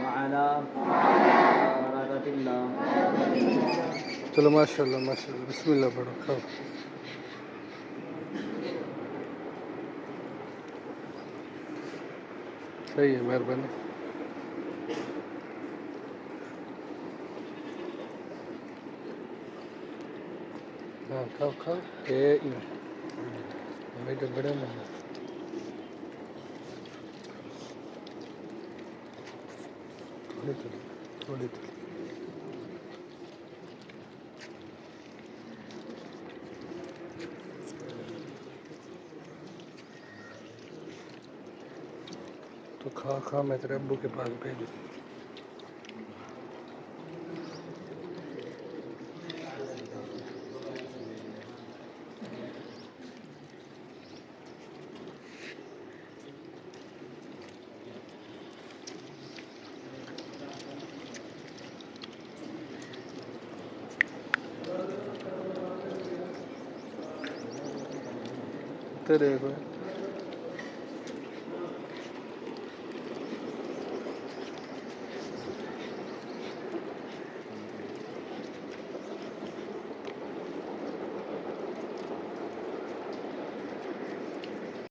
وعلى بركة الله। चलो माशाल्लाह माशाल्लाह बिस्मिल्लाह पढ़ो खाओ सही है मेहरबानी हाँ खाओ खाओ ये बेटे बड़े में थोड़ी थोड़ी थोड़ी थोड़ी तो खा खा मैं तेरे अब्बू के पास भेज दूँ तेरे को